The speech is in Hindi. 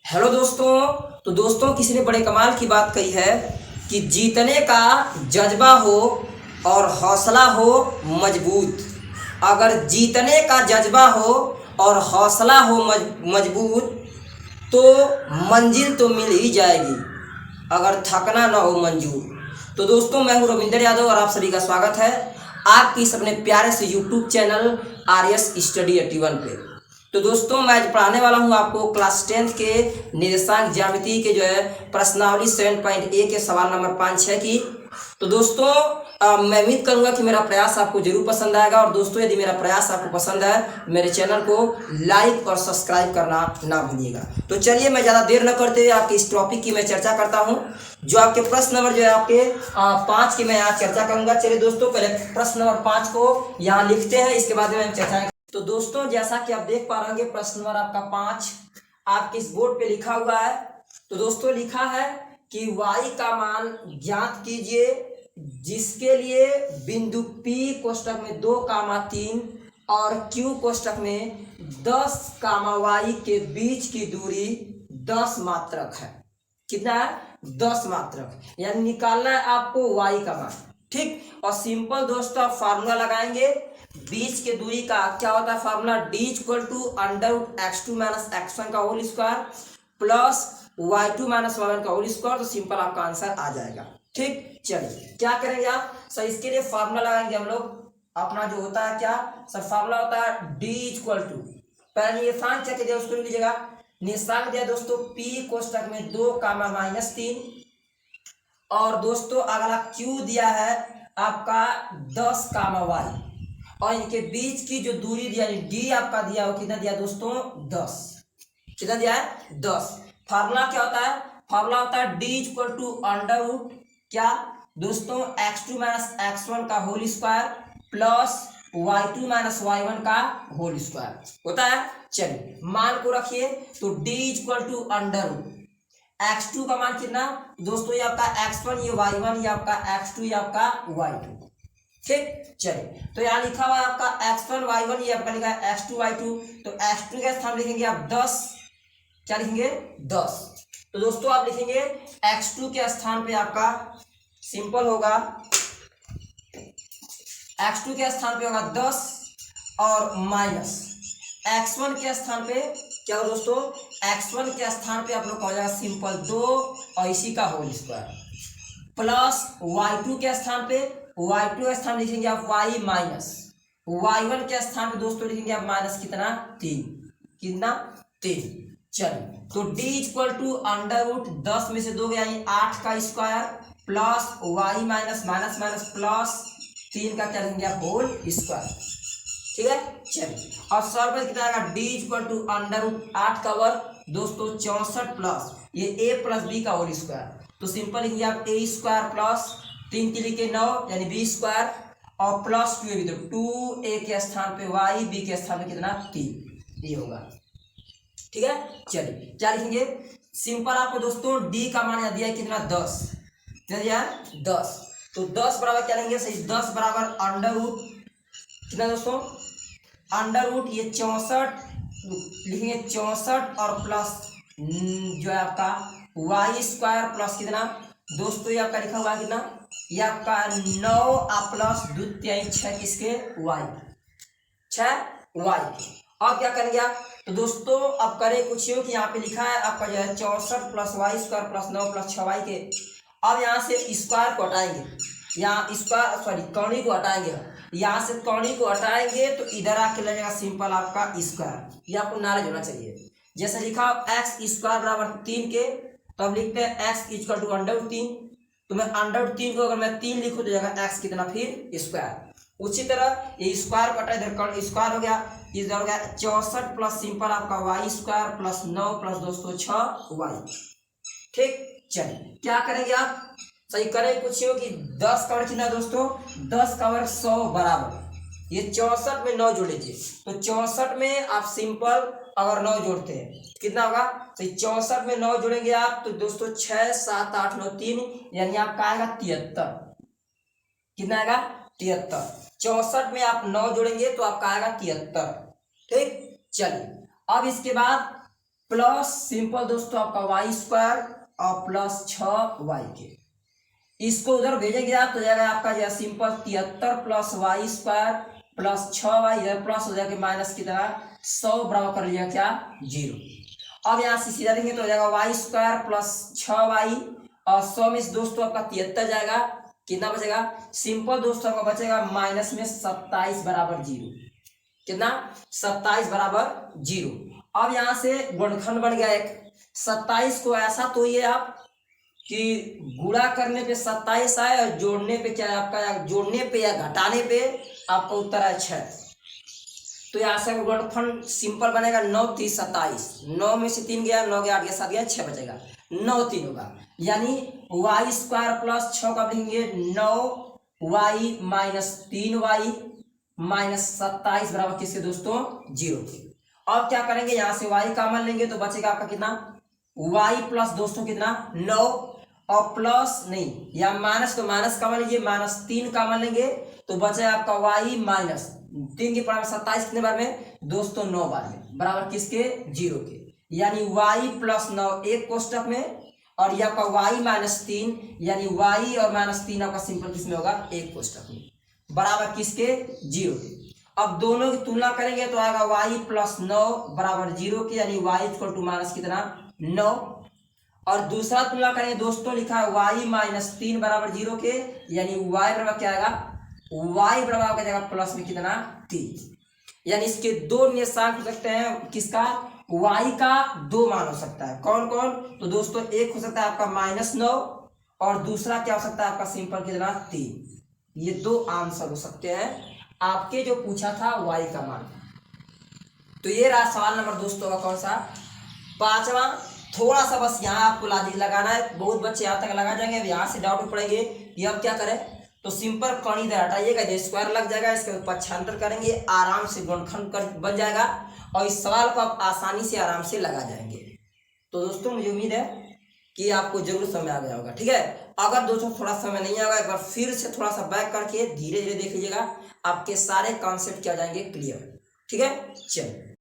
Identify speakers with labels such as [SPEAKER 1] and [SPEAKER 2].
[SPEAKER 1] हेलो दोस्तों। तो दोस्तों किसी ने बड़े कमाल की बात कही है कि जीतने का जज्बा हो और हौसला हो मजबूत। अगर जीतने का जज्बा हो और हौसला हो मजबूत तो मंजिल तो मिल ही जाएगी, अगर थकना ना हो मंजूर। तो दोस्तों मैं हूं रविंद्र यादव और आप सभी का स्वागत है आपकी इस अपने प्यारे से यूट्यूब चैनल आर.एस. स्टडी 81 पे। तो दोस्तों मैं आज पढ़ाने वाला हूं आपको क्लास 10th के निर्देशांक ज्यामिति के जो है प्रश्नावली 7.a के सवाल नंबर 5-6 की। तो दोस्तों मैं उम्मीद करूंगा कि मेरा प्रयास आपको जरूर पसंद आएगा। और दोस्तों यदि मेरा प्रयास आपको पसंद है मेरे चैनल को लाइक और सब्सक्राइब करना ना भूलिएगा। तो चलिए मैं ज़्यादा देर न करते हुए आपके इस टॉपिक की मैं चर्चा करता हूं। जो आपके प्रश्न नंबर जो है आपके 5 की मैं यहाँ चर्चा करूंगा। चलिए दोस्तों पहले प्रश्न नंबर 5 को यहाँ लिखते हैं, इसके बाद में चर्चा। तो दोस्तों जैसा कि आप देख पा रहे हैं प्रश्न नंबर आपका 5 आपके इस बोर्ड पे लिखा हुआ है। तो दोस्तों लिखा है कि y का मान ज्ञात कीजिए जिसके लिए बिंदु P कोष्टक में 2, 3 और Q कोष्टक में 10, y के बीच की दूरी 10 मात्रक है। कितना है? 10 मात्रक, यानी निकालना है आपको y का मान। ठीक, और सिंपल दोस्तों आप फार्मूला लगाएंगे। बीच के दूरी का क्या होता है फार्मूला, d = x2 - x1 का whole square plus y2 - y1 का होल स्क्वायर। तो सिंपल आपका आंसर आ जाएगा। ठीक, चलिए क्या करेंगे आप सर, इसके लिए फार्मूला लगाएंगे हम लोग। अपना जो होता है क्या सर फार्मूला होता है d = पहले निशान क्या दिया उसको लीजिएगा। निशान दिया दोस्तों P कोष्टक में 2, -3 और दोस्तों अगला Q दिया है आपका 10, y और इनके बीच की जो दूरी दिया d आपका दिया वो कितना दिया दोस्तों 10। कितना दिया है 10। फार्मूला क्या होता है, फार्मूला होता है d = क्या दोस्तों x2 - x1 का whole square plus y2 - y1 का होल स्क्वायर होता है। चलिए मान को रखिए तो d = x2 का मान कितना दोस्तों, ये आपका x1, ये y1, ये आपका x2, ये आपका y2। ठीक, चलिए तो यहाँ लिखा हुआ है आपका x1 y1, ये आपका लिखा है x2 y2। तो x2 के स्थान लिखेंगे आप 10, क्या लिखेंगे 10। तो दोस्तों आप लिखेंगे x2 के स्थान पे आपका सिंपल होगा, x2 के स्थान पे होगा 10 और माइनस x1 के स्थान पे क्या हो दोस्तों, x1 के स्थान पे आप लोग का हो जाएगा सिंपल 2 और इसी का होल स्क्वायर प्लस y2 के स्थान पे, y2 के स्थान लिखेंगे आप y माइनस y1 के स्थान पे दोस्तों लिखेंगे आप माइनस कितना 3, कितना 3। चलिए तो d = 10 में से 2 गया 8 का square plus y minus minus minus plus 3 का क्या लिखेंगे आप होल स्क्वायर। ठीक है, चलिए और सर पर कितना आएगा d = 8 का वर्ग दोस्तों 64 प्लस ये a + b का होल स्क्वायर। तो सिंपल लिखिए आप a² प्लस 3 के लिखे 9 यानी b² और प्लस 2a, तो 2a के स्थान पे y, b के स्थान पे कितना 3, ये होगा। ठीक है, चलिए क्या लिखेंगे सिंपल आपको दोस्तों d का मान दिया है कितना 10, कितना दिया है 10। तो 10 बराबर क्या लेंगे सही, 10 बराबर अंडर रूट कितना दोस्तों, अंडर रूट ये 64 लिखेंगे 64 और प्लस जो है आपका y² प्लस कितना दोस्तों ये आपका लिखा हुआ है कितना, ये आपका 9 प्लस 2 × 6 किसके y, 6 y। अब क्या करेंगे आप, तो दोस्तों अब करें कुछ यूं कि यहाँ पे लिखा है आपका जो है 64 plus y² plus 9 plus 6y के। अब यहाँ से स्क्वायर को हटाएंगे, यहाँ स्क्वायर सॉरी कौड़ी को हटाएंगे, यहाँ से कौड़ी को हटाएंगे तो इधर आके लगेगा सिंपल आपका स्क्वायर। ये आपको नॉलेज होना चाहिए। जैसे लिखा x² बराबर 3 के, तो अब लिखते हैं x = √3। तो मैं √3 को अगर मैं 3 लिखूं तो जाएगा x कितना फिर स्क्वायर। उसी तरह ये स्क्वायर कटा इधर स्क्वायर हो गया, इधर हो गया 64 प्लस सिंपल आपका y² प्लस 9 प्लस दोस्तों 6y। ठीक, चलिए क्या करेंगे आप सही करें कुछ हो कि 10 का वर्ग कितना दोस्तों, 10 का वर्ग 100 बराबर ये 64 में 9 जोड़ लीजिए। तो 64 में आप सिंपल अगर 9 जोड़ते हैं कितना होगा, तो 64 में 9 जोड़ेंगे आप तो दोस्तों 6 7 8 9 3 यानी आपका आएगा 73। कितना आएगा 73। 64 में आप 9 जोड़ेंगे तो आपका आएगा 73। ठीक, चलिए अब इसके बाद प्लस सिंपल दोस्तों आपका वाई स्क्वायर और प्लस 6y के, इसको उधर भेजेंगे आप तो जाएगा आपका जो simple 73 plus Y square plus 6y, इधर प्लस हो जाएगा माइनस की तरह 100 बराबर कर लिया क्या 0। अब यहाँ से सीधा देंगे तो हो जाएगा वाई स्क्वायर प्लस 6y और 100 में दोस्तों आपका 73 जाएगा, कितना बचेगा सिंपल दोस्तों आपका बचेगा माइनस में 27 बराबर 0, कितना 27 बराबर 0। अब यहाँ से गुणनखंड बन गया एक, 27 को ऐसा तो ये आप कि गुणा करने पे 27 आए और जोड़ने पे क्या है आपका, या जोड़ने पे या घटाने पे आपका उत्तर है 6। तो यहाँ से गुणनखंड सिंपल बनेगा 9 3 27, 9 में से 3 गया, 9 गया 8 गया 7 गया 6 बचेगा, 9 3 होगा, यानी वाई स्क्वायर प्लस 6 का लिखेंगे 9y माइनस 3y माइनस 27 बराबर किसके दोस्तों 0 के। अब क्या करेंगे यहाँ से y कॉमन लेंगे तो बचेगा आपका कितना y प्लस दोस्तों कितना 9 और प्लस नहीं या माइनस, तो माइनस कॉमन लीजिए, माइनस 3 कॉमन लेंगे तो बचेगा आपका y माइनस 3 के पावर 27 कितने बार में दोस्तों 9 बार में बराबर किसके 0 के, यानी y प्लस 9 एक कोष्टक में और ये आपका y माइनस 3 यानी y और माइनस 3 आपका सिंपल किसमें होगा एक कोष्टक में बराबर किसके 0 के। अब दोनों की तुलना करेंगे तो आएगा y प्लस 9 बराबर 0 के, यानी y इक्वल टू माइनस कितना 9, और दूसरा तुलना करेंगे दोस्तों लिखा है y माइनस 3 बराबर 0 के, यानी y बराबर क्या आएगा y बराबर आपका जाएगा प्लस में कितना 3, यानी इसके दो नियतांक हो सकते हैं, किसका y का दो मान हो सकता है, कौन कौन तो दोस्तों एक हो सकता है आपका माइनस 9 और दूसरा क्या हो सकता है आपका सिंपल कितना 3, ये दो आंसर हो सकते हैं आपके जो पूछा था y का मान। तो ये रहा सवाल नंबर दोस्तों का कौन सा 5वां। थोड़ा सा बस यहाँ आपको लॉजिक लगाना है, बहुत बच्चे यहाँ तक लगा जाएंगे, अब यहाँ से डाउट पड़ेंगे कि अब क्या करें, तो सिंपल कण इधर हटाइएगा, जो स्क्वायर लग जाएगा इसके पक्षांतर करेंगे, आराम से गुणनखंड कर बन जाएगा और इस सवाल को आप आसानी से आराम से लगा जाएंगे। तो दोस्तों मुझे उम्मीद है कि आपको जरूर समय आ गया होगा, ठीक है। अगर दोस्तों थोड़ा समय नहीं आएगा एक बार फिर से थोड़ा सा बैक करके धीरे धीरे देख लीजिएगा, आपके सारे कॉन्सेप्ट क्या हो जाएंगे क्लियर, ठीक है। चलिए।